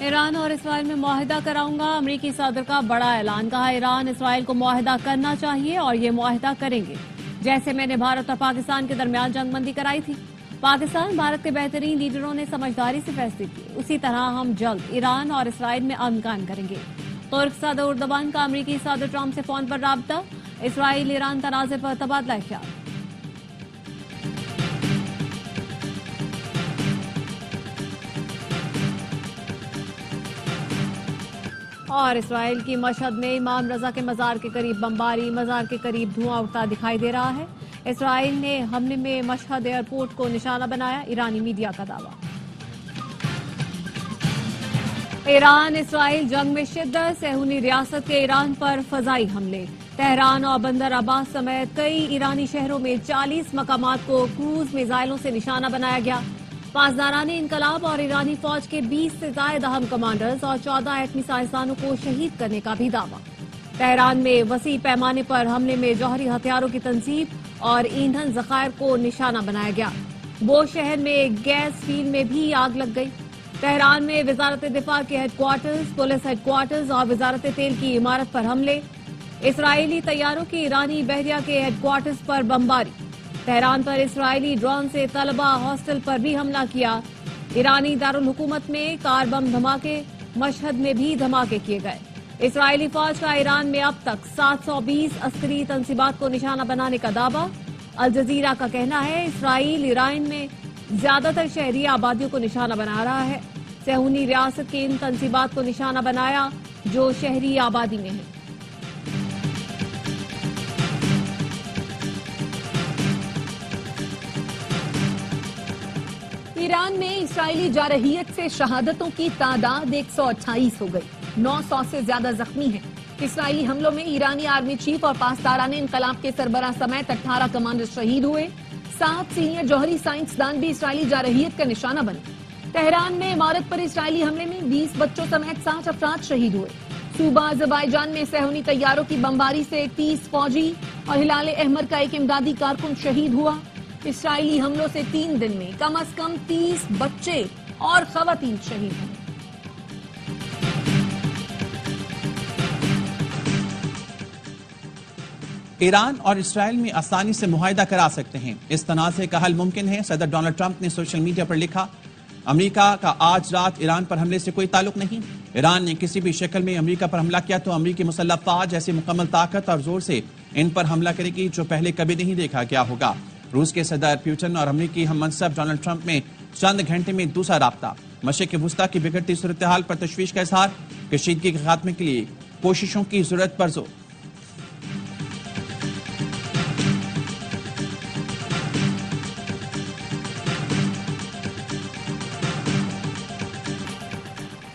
ایران اور اسرائیل میں معاہدہ کراؤں گا، امریکی صدر کا بڑا اعلان، کہا ایران اسرائیل کو معاہدہ کرنا چاہیے اور یہ معاہدہ کریں گے جیسے میں نے بھارت اور پاکستان کے درمیان جنگ بندی کرائی تھی۔ پاکستان بھارت کے بہترین لیڈروں نے سمجھداری سے فیصلے کیے، اسی طرح ہم جلد ایران اور اسرائیل میں امن قائم کریں گے۔ ترک صدر اردوان کا امریکی صدر ٹرمپ سے فون پر رابطہ، اسرائیل ایران تنازع پر تبادلہ خیال۔ اور اسرائیل کی مشہد میں امام رضا کے مزار کے قریب بمباری، مزار کے قریب دھواں اٹھتا دکھائی دے رہا ہے۔ اسرائیل نے حملے میں مشہد ایئرپورٹ کو نشانہ بنایا، ایرانی میڈیا کا دعویٰ۔ ایران اسرائیل جنگ میں شدت، صہیونی ریاست کے ایران پر فضائی حملے، تہران اور بندر عباس سمیت کئی ایرانی شہروں میں 40 مقامات کو کروز میزائلوں سے نشانہ بنایا گیا۔ پاسداران انقلاب اور ایرانی فوج کے 20 سے زائد اہم کمانڈرز اور 14 ایٹمی سائنسدانوں کو شہید کرنے کا بھی دعویٰ۔ تہران میں وسیع پیمانے پر حملے میں جوہری ہتھیاروں کی تنصیب اور ایندھن ذخائر کو نشانہ بنایا گیا۔ بوش شہر میں گیس فیلڈ میں بھی آگ لگ گئی۔ تہران میں وزارت دفاع کے headquarters, police headquarters اور وزارت تیل کی عمارت پر حملے۔ اسرائیلی طیاروں کی ایرانی بحریہ کے ہیڈ کوارٹرز پر بمباری۔ تہران پر اسرائیلی ڈرون سے طلبہ ہاسٹل پر بھی حملہ کیا۔ ایرانی دارالحکومت میں کار بم دھماکے، مشہد میں بھی دھماکے کیے گئے۔ اسرائیلی فوج کا ایران میں اب تک 720 عسکری تنصیبات کو نشانہ بنانے کا دعویٰ۔ الجزیرہ کا کہنا ہے اسرائیل ایران میں زیادہ تر شہری آبادیوں کو نشانہ بنا رہا ہے۔ صہیونی ریاست کی ان تنصیبات کو نشانہ بنایا جو شہری آبادی میں ہیں۔ ایران میں اسرائیلی جارحیت سے شہادتوں کی تعداد 128 ہو گئی، 900 سے زیادہ زخمی ہیں۔ اسرائیلی حملوں میں ایرانی آرمی چیف اور پاسداران انقلاب کے سربراہ سمیت 18 کمانڈر شہید ہوئے۔ 7 سینئر جوہری سائنسدان بھی اسرائیلی جارحیت کا نشانہ بنے۔ تہران میں عمارت پر اسرائیلی حملے میں 20 بچوں سمیت 60 افراد شہید ہوئے۔ صوبہ آذربائیجان میں صہیونی طیاروں کی بمباری سے 30 فوجی اور ہلال احمر کا ایک امدادی کارکن شہید ہوا۔ اسرائیلی حملوں سے 3 دن میں کم از کم 30 بچے اور خواتین شہید ہوئے۔ ایران اور اسرائیل میں آسانی سے معاہدہ کرا سکتے ہیں، اس تنازع کا حل ممکن ہے، صدر ڈونلڈ ٹرمپ نے سوشل میڈیا پر لکھا۔ امریکہ کا آج رات ایران پر حملے سے کوئی تعلق نہیں۔ ایران نے کسی بھی شکل میں امریکہ پر حملہ کیا تو امریکی مسلح فوج ایسی مکمل طاقت اور زور سے ان پر حملہ کرے گی جو پہلے کبھی نہیں دیکھا گیا ہوگا۔ روس کے صدر پوٹن اور امریکی ہم منصب ڈونلڈ ٹرمپ میں چند گھنٹے میں دوسرا رابطہ، مشرق وسطیٰ کی بگڑتی صورتحال پر تشویش کا اظہار، کشیدگی کے خاتمے کے لیے کوششوں کی ضرورت پر زور۔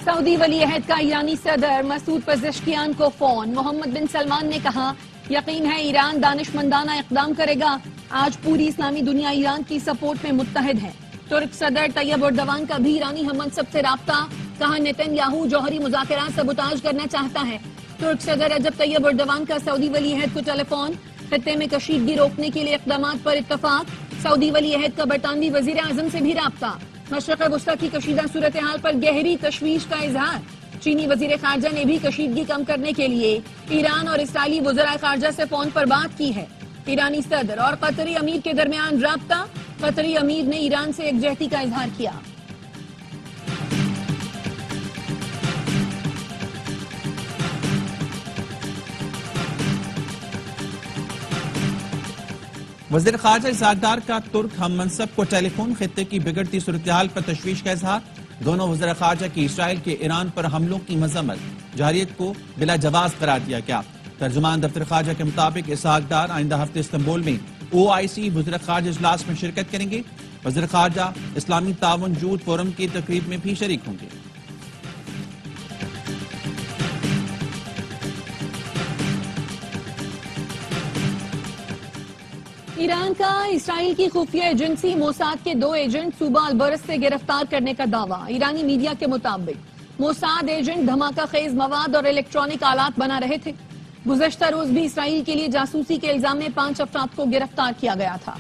سعودی ولی عہد کا ایرانی صدر مسعود پزشکیان کو فون، محمد بن سلمان نے کہا یقین ہے ایران دانشمندانہ اقدام کرے گا، آج پوری اسلامی دنیا ایران کی سپورٹ میں متحد ہے۔ ترک صدر طیب اردوان کا بھی ایرانی ہم منصب سے رابطہ، کہا نیتن یاہو جوہری مذاکرات سبوتاژ کرنا چاہتا ہے۔ ترک صدر رجب طیب اردوان کا سعودی ولی عہد کو ٹیلی فون، خطے میں کشیدگی روکنے کے لیے اقدامات پر اتفاق۔ سعودی ولی عہد کا برطانوی وزیر اعظم سے بھی رابطہ، مشرق وسطیٰ کی کشیدہ صورتحال پر گہری تشویش کا اظہار۔ چینی وزیر خارجہ نے بھی کشیدگی کم کرنے کے لیے ایران اور اسرائیلی وزراء خارجہ سے فون پر بات کی ہے۔ ایرانی صدر اور قطری امیر کے درمیان رابطہ، قطری امیر نے ایران سے یکجہتی کا اظہار کیا۔ وزیر خارجہ اسحاق ڈار کا ترک ہم منصب کو ٹیلی فون، خطے کی بگڑتی صورتحال پر تشویش کا اظہار۔ دونوں وزراء خارجہ کی اسرائیل کے ایران پر حملوں کی مذمت، جارحیت کو بلا جواز قرار دیا گیا۔ ترجمان دفتر خارجہ کے مطابق اسحاق ڈار آئندہ ہفتے استنبول میں OIC وزراء خارجہ اجلاس میں شرکت کریں گے۔ وزیر خارجہ اسلامی تعاون جوت فورم کی تقریب میں بھی شریک ہوں گے۔ ایران کا اسرائیل کی خفیہ ایجنسی موساد کے 2 ایجنٹ صوبہ البرز سے گرفتار کرنے کا دعویٰ۔ ایرانی میڈیا کے مطابق موساد ایجنٹ دھماکہ خیز مواد اور الیکٹرانک آلات بنا رہے تھے۔ گزشتہ روز بھی اسرائیل کے لیے جاسوسی کے الزام میں 5 افراد کو گرفتار کیا گیا تھا۔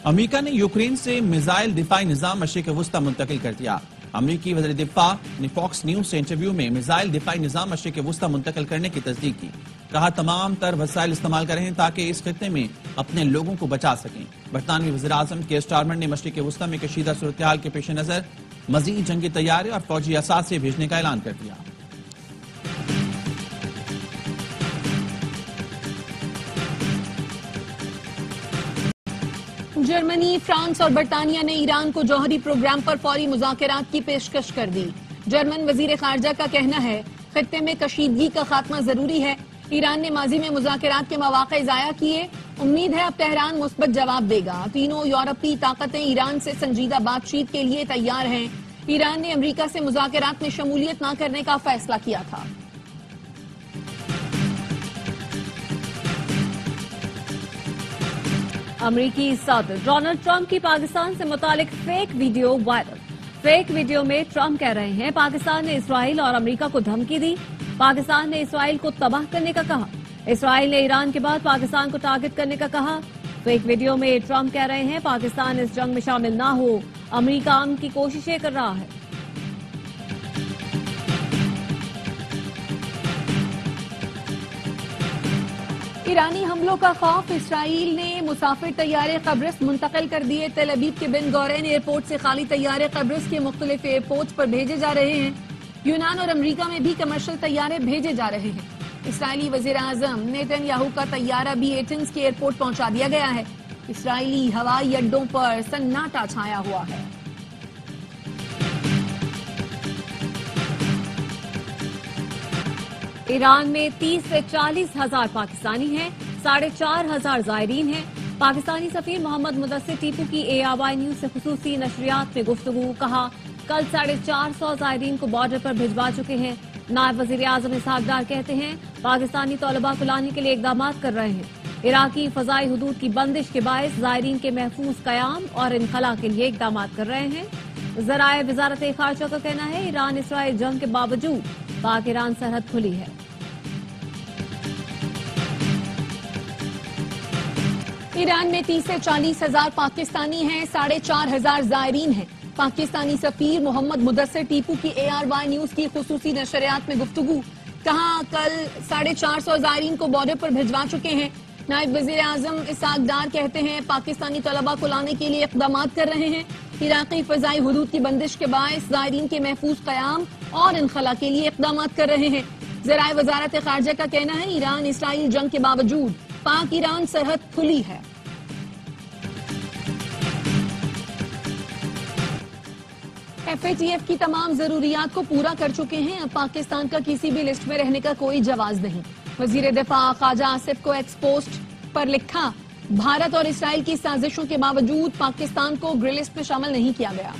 امریکہ نے یوکرین سے میزائل دفاعی نظام مشرق وسطیٰ منتقل کر دیا۔ امریکی وزیر دفاع نے فاکس نیوز سے انٹرویو میں میزائل دفاعی نظام مشرق وسطی منتقل کرنے کی تصدیق کی. کہا تمام تر وسائل استعمال کر رہے ہیں تاکہ اس خطے میں اپنے لوگوں کو بچا سکیں. برطانوی وزیر اعظم کیئر سٹارمر نے مشرق وسطی میں کشیدہ صورتحال کے پیش نظر مزید جنگی طیارے اور فوجی اثاثے بھیجنے کا اعلان کر دیا. جرمنی، فرانس اور برطانیہ نے ایران کو جوہری پروگرام پر فوری مذاکرات کی پیشکش کر دی. جرمن وزیر خارجہ کا کہنا ہے خطے میں کشیدگی کا خاتمہ ضروری ہے. ایران نے ماضی میں مذاکرات کے مواقع ضائع کیے. امید ہے اب تہران مثبت جواب دے گا. تینوں یورپی طاقتیں ایران سے سنجیدہ بات چیت کے لیے تیار ہیں. ایران نے امریکہ سے مذاکرات میں شمولیت نہ کرنے کا فیصلہ کیا تھا. امریکی صدر ڈونلڈ ٹرمپ کی پاکستان سے متعلق fake video viral. Fake video میں ٹرمپ کہہ رہے ہیں پاکستان نے اسرائیل اور امریکہ کو دھمکی دی. پاکستان نے اسرائیل کو تباہ کرنے کا کہا. اسرائیل نے ایران کے بعد پاکستان کو ٹارگٹ کرنے کا کہا. فیک ویڈیو میں ٹرمپ کہہ رہے ہیں پاکستان اس جنگ میں شامل نہ ہو. امریکہ امن کی کوششیں کر رہا ہے. ایرانی حملوں کا خوف. اسرائیل نے مسافر طیارے قبرص منتقل کر دیے. تل ابیب کے بن گورین ایئرپورٹ سے خالی طیارے قبرص کے مختلف ایئرپورٹس پر بھیجے جا رہے ہیں. یونان اور امریکہ میں بھی کمرشل طیارے بھیجے جا رہے ہیں. اسرائیلی وزیر اعظم نیتن یاہو کا طیارہ بھی ایتھنز کے ایئرپورٹ پہنچا دیا گیا ہے. اسرائیلی ہوائی اڈوں پر سناٹا چھایا ہوا ہے. ایران میں 30 سے 40 ہزار پاکستانی ہیں. 4,500 زائرین ہیں. پاکستانی سفیر محمد مدثر ٹیپو کی ARY نیوز سے خصوصی نشریات میں گفتگو. کہا کل 450 زائرین کو بارڈر پر بھجوا چکے ہیں. نائب وزیر اعظم اسحاق ڈار کہتے ہیں پاکستانی طلباء کو لانے کے لیے اقدامات کر رہے ہیں. عراقی فضائی حدود کی بندش کے باعث زائرین کے محفوظ قیام اور انخلاء کے لیے اقدامات کر رہے ہیں. ذرائع وزارت خارجہ کا کہنا ہے ایران اسرائیل جنگ کے باوجود پاک ایران سرحد کھلی ہے. ایران میں 30 سے 40 ہزار پاکستانی ہیں. 4,500 زائرین ہیں. پاکستانی سفیر محمد مدثر ٹیپو کی ARY نیوز کی خصوصی نشریات میں گفتگو. کہا کل 450 زائرین کو بارڈر پر بھجوا چکے ہیں. نائب وزیر اعظم اسحاق ڈار کہتے ہیں پاکستانی طلباء کو لانے کے لیے اقدامات کر رہے ہیں. عراقی فضائی حدود کی بندش کے باعث زائرین کے محفوظ قیام اور انخلاء کے لیے اقدامات کر رہے ہیں. ذرائع وزارت خارجہ کا کہنا ہے ایران اسرائیل جنگ کے باوجود پاک ایران سرحد کھلی ہے. FATF کی تمام ضروریات کو پورا کر چکے ہیں. اب پاکستان کا کسی بھی لسٹ میں رہنے کا کوئی جواز نہیں. وزیر دفاع خواجہ آصف کو ایکس پوسٹ پر لکھا بھارت اور اسرائیل کی سازشوں کے باوجود پاکستان کو گرے لسٹ میں شامل نہیں کیا گیا.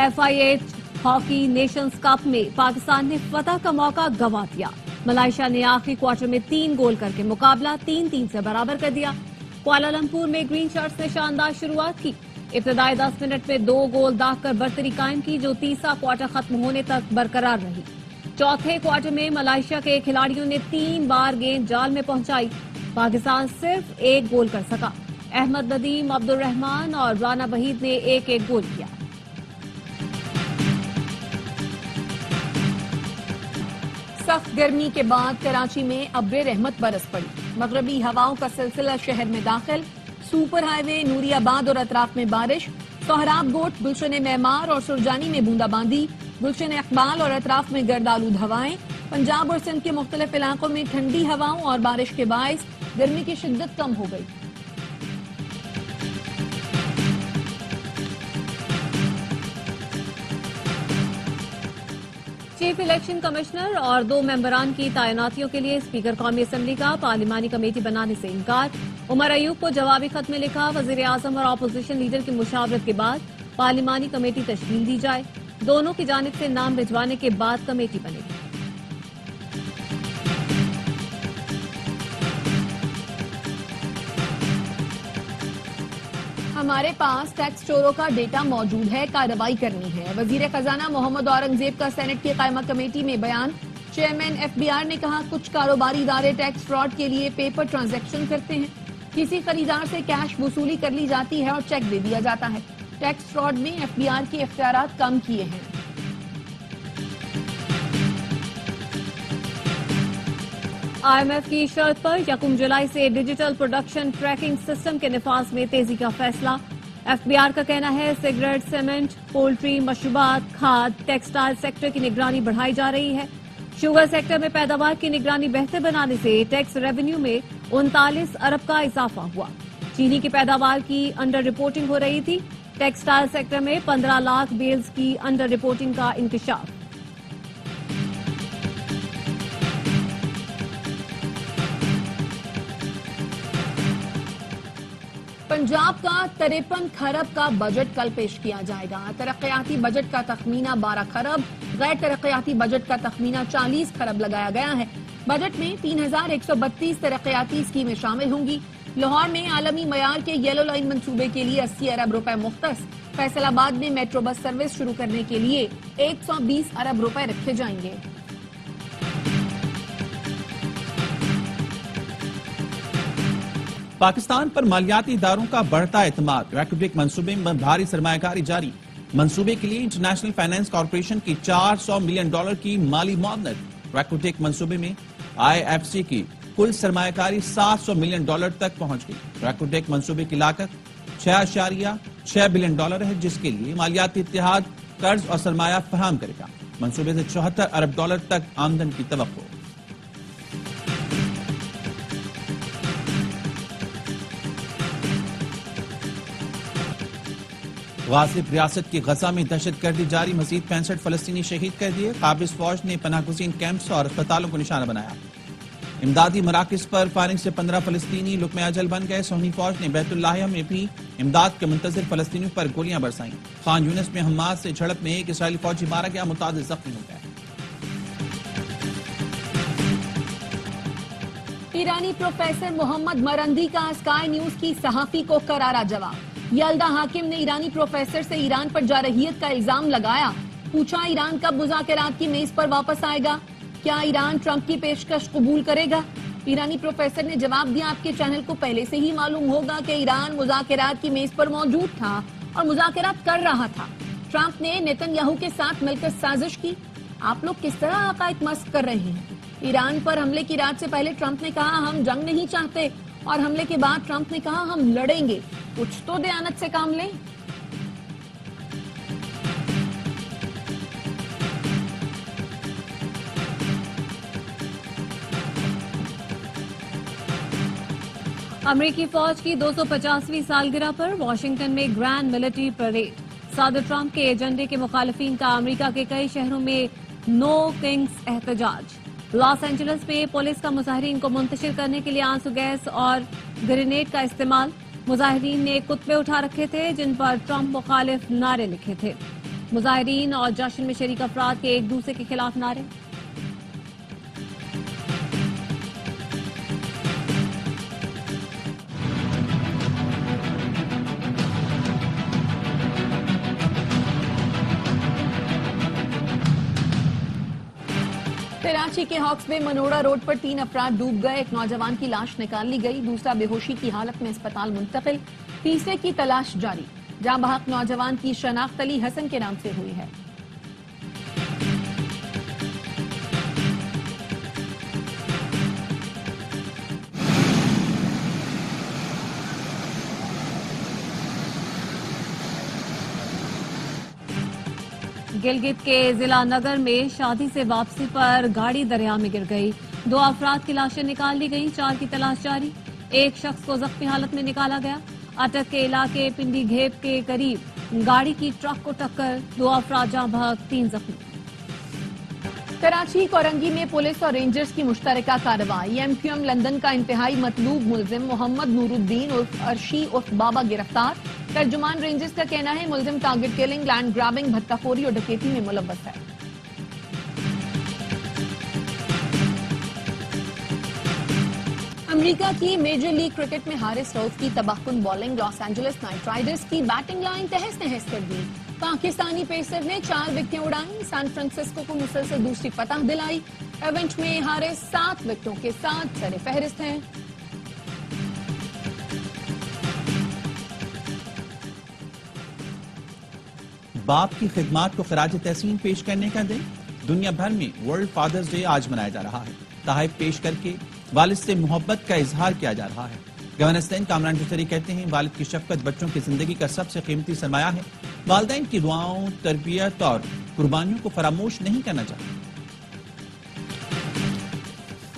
FIH ہاکی نیشنز کپ میں پاکستان نے فتح کا موقع گنوا دیا. ملائیشیا نے آخری کوارٹر میں 3 گول کر کے مقابلہ 3-3 سے برابر کر دیا. کوالالمپور میں گرین شرٹس نے شاندار شروعات کی. ابتدائی 10 منٹ میں 2 گول داغ کر برتری قائم کی جو تیسرا کوارٹر ختم ہونے تک برقرار رہی. چوتھے کوارٹر میں ملائیشیا کے کھلاڑیوں نے 3 بار گیند جال میں پہنچائی. پاکستان صرف 1 گول کر سکا. احمد ندیم، عبد الرحمان اور رانا وحید نے 1-1 گول کیا. سخت گرمی کے بعد کراچی میں ابر رحمت برس پڑی. مغربی ہواؤں کا سلسلہ شہر میں داخل. سپر ہائی وے نوری آباد اور اطراف میں بارش. سہراب گوٹ، گلشن معمار اور سرجانی میں بوندا باندی. گلشن اقبال اور اطراف میں گرد آلود ہوائیں. پنجاب اور سندھ کے مختلف علاقوں میں ٹھنڈی ہواؤں اور بارش کے باعث گرمی کی شدت کم ہو گئی. چیف الیکشن کمشنر اور 2 ممبران کی تعیناتیوں کے لیے اسپیکر قومی اسمبلی کا پارلیمانی کمیٹی بنانے سے انکار. عمر ایوب کو جوابی خط میں لکھا وزیر اعظم اور اپوزیشن لیڈر کی مشاورت کے بعد پارلیمانی کمیٹی تشکیل دی جائے. دونوں کی جانب سے نام بھجوانے کے بعد کمیٹی بنے گی. ہمارے پاس ٹیکس چوروں کا ڈیٹا موجود ہے، کارروائی کرنی ہے. وزیر خزانہ محمد اورنگزیب کا سینٹ کی قائمہ کمیٹی میں بیان. چیئرمین FBR نے کہا کچھ کاروباری ادارے ٹیکس فراڈ کے لیے پیپر ٹرانزیکشن کرتے ہیں. کسی خریدار سے کیش وصولی کر لی جاتی ہے اور چیک دے دیا جاتا ہے. ٹیکس فراڈ میں ایف بی آر کے اختیارات کم کیے ہیں۔ آئی ایم ایف کی شرط پر 1 جولائی سے ڈیجیٹل پروڈکشن ٹریکنگ سسٹم کے نفاذ میں تیزی کا فیصلہ۔ ایف بی آر کا کہنا ہے سگریٹ، سیمنٹ، پولٹری، مشروبات، کھاد، ٹیکسٹائل سیکٹر کی نگرانی بڑھائی جا رہی ہے۔ شوگر سیکٹر میں پیداوار کی نگرانی بہتر بنانے سے ٹیکس ریونیو میں 39 ارب کا اضافہ ہوا۔ چینی کی پیداوار کی انڈر رپورٹنگ ہو رہی تھی۔ ٹیکسٹائل سیکٹر میں 15 لاکھ بیلز کی انڈر رپورٹنگ کا انکشاف۔ پنجاب کا 53 کھرب کا بجٹ کل پیش کیا جائے گا۔ ترقیاتی بجٹ کا تخمینہ 12 کھرب، غیر ترقیاتی بجٹ کا تخمینہ 40 کھرب لگایا گیا ہے۔ بجٹ میں 3132 ترقیاتی اسکیمیں شامل ہوں گی۔ لاہور میں عالمی معیار کے یلو لائن منصوبے کے لیے 80 ارب روپے مختص۔ فیصل آباد میں میٹرو بس سروس شروع کرنے کے لیے 120 ارب روپے رکھے جائیں گے۔ پاکستان پر مالیاتی اداروں کا بڑھتا اعتماد، ریکوبیک منصوبے میں بھاری سرمایہ کاری جاری۔ منصوبے کے لیے انٹرنیشنل فائنانس کارپوریشن کی $400 ملین کی مالی معاونت۔ ریکوبیک منصوبے میں آئی ایف سی کی کل سرمایہ کاری $700 ملین تک پہنچ گئی۔ ریکوبیک منصوبے کی لاگت $6.6 بلین ہے، جس کے لیے مالیاتی اتحاد قرض اور سرمایہ فراہم کرے گا۔ منصوبے سے $74 ارب تک آمدن کی توقع۔ غاصب ریاست کی غزہ میں دہشت گردی جاری، مزید 65 فلسطینی شہید کر دیے۔ قابض فوج نے پناہ گزین کیمپس اور اسپتالوں کو نشانہ بنایا۔ امدادی مراکز پر فائرنگ سے 15 فلسطینی لقمہ اجل بن گئے۔ سونی فوج نے بیت اللحیہ میں بھی امداد کے منتظر فلسطینیوں پر گولیاں برسائیں۔ خان یونس میں حماس سے جھڑپ میں ایک اسرائیلی فوجی مارا گیا، متعدد زخمی ہو گئے۔ ایرانی پروفیسر محمد مرندی کا اسکائی نیوز کی صحافی کو کرارا جواب۔ یلدا حاکم نے ایرانی پروفیسر سے ایران پر جارحیت کا الزام لگایا۔ پوچھا ایران کب مذاکرات کی میز پر واپس آئے گا؟ کیا ایران ٹرمپ کی پیشکش قبول کرے گا؟ ایرانی پروفیسر نے جواب دیا، آپ کے چینل کو پہلے سے ہی معلوم ہوگا کہ ایران مذاکرات کی میز پر موجود تھا اور مذاکرات کر رہا تھا۔ ٹرمپ نے نیتن یاہو کے ساتھ مل کر سازش کی۔ آپ لوگ کس طرح عقائد مسخ کر رہے ہیں؟ ایران پر حملے کی رات سے پہلے ٹرمپ نے کہا ہم جنگ نہیں چاہتے، اور حملے کے بعد ٹرمپ نے کہا ہم لڑیں گے۔ کچھ تو دیانت سے کام لیں۔ امریکی فوج کی 250ویں سالگرہ پر واشنگٹن میں گرینڈ ملٹری پریڈ۔ صدر ٹرمپ کے ایجنڈے کے مخالفین کا امریکہ کے کئی شہروں میں نو کنگز احتجاج۔ لاس اینجلس میں پولیس کا مظاہرین کو منتشر کرنے کے لیے آنسو گیس اور گرینیڈ کا استعمال۔ مظاہرین نے کتبے اٹھا رکھے تھے جن پر ٹرمپ مخالف نعرے لکھے تھے۔ مظاہرین اور جشن میں شریک افراد کے ایک دوسرے کے خلاف نعرے۔ کراچی کے ہاکس بے منوڑا روڈ پر 3 افراد ڈوب گئے۔ ایک نوجوان کی لاش نکال لی گئی، دوسرا بے ہوشی کی حالت میں اسپتال منتقل، تیسرے کی تلاش جاری۔ جاں بحق نوجوان کی شناخت علی حسن کے نام سے ہوئی ہے۔ گلگت کے ضلع نگر میں شادی سے واپسی پر گاڑی دریا میں گر گئی، 2 افراد کی لاشیں نکال لی گئیں، 4 کی تلاش جاری۔ ایک شخص کو زخمی حالت میں نکالا گیا۔ اٹک کے علاقے پنڈی گھیپ کے قریب گاڑی کی ٹرک کو ٹکر، 2 افراد جاں بحق، 3 زخمی۔ کراچی کورنگی میں پولیس اور رینجرز کی مشترکہ کارروائی۔ ایم کیو ایم لندن کا انتہائی مطلوب ملزم محمد نور الدین عرف عرشی عرف بابا گرفتار۔ ترجمان رینجرز کا کہنا ہے ملزم ٹارگٹ کلنگ، لینڈ گرابنگ، بھتہ خوری اور ڈکیتی میں ملوث ہے۔ امریکہ کی میجر لیگ کرکٹ میں ہارس روز کی تباہ کن bowling Los Angeles Knight Riders کی بیٹنگ لائن تہس نہس کر دی۔ پاکستانی پیسر نے 4 وکٹیں اڑائیں، سان فرانسسکو کو مسلسل دوسری فتح دلائی۔ ایونٹ میں ہارس 7 وکٹوں کے ساتھ سر فہرست ہیں۔ باپ کی خدمات کو خراج تحسین پیش کرنے کا دن۔ دنیا بھر میں ورلڈ فادرز ڈے آج منایا جا رہا ہے۔ تحائف پیش کر کے والد سے محبت کا اظہار کیا جا رہا ہے۔ گورنر سندھ کامران جوہری کہتے ہیں والد کی شفقت بچوں کی زندگی کا سب سے قیمتی سرمایہ ہے۔ والدین کی دعاؤں، تربیت اور قربانیوں کو فراموش نہیں کرنا چاہیے۔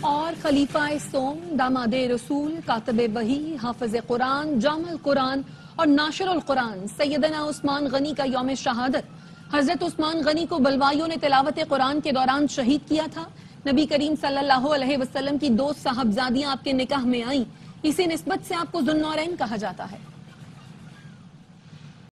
اور خلیفہ سوم، داماد رسول، کاتب وحی، حافظ قرآن، جامع القرآن اور ناشر القرآن سیدنا عثمان غنی کا یوم شہادت۔ حضرت عثمان غنی کو بلوائیوں نے تلاوت قرآن کے دوران شہید کیا تھا۔ نبی کریم صلی اللہ علیہ وسلم کی 2 صاحبزادیاں آپ کے نکاح میں آئیں، اسی نسبت سے آپ کو ذوالنورین کہا جاتا ہے۔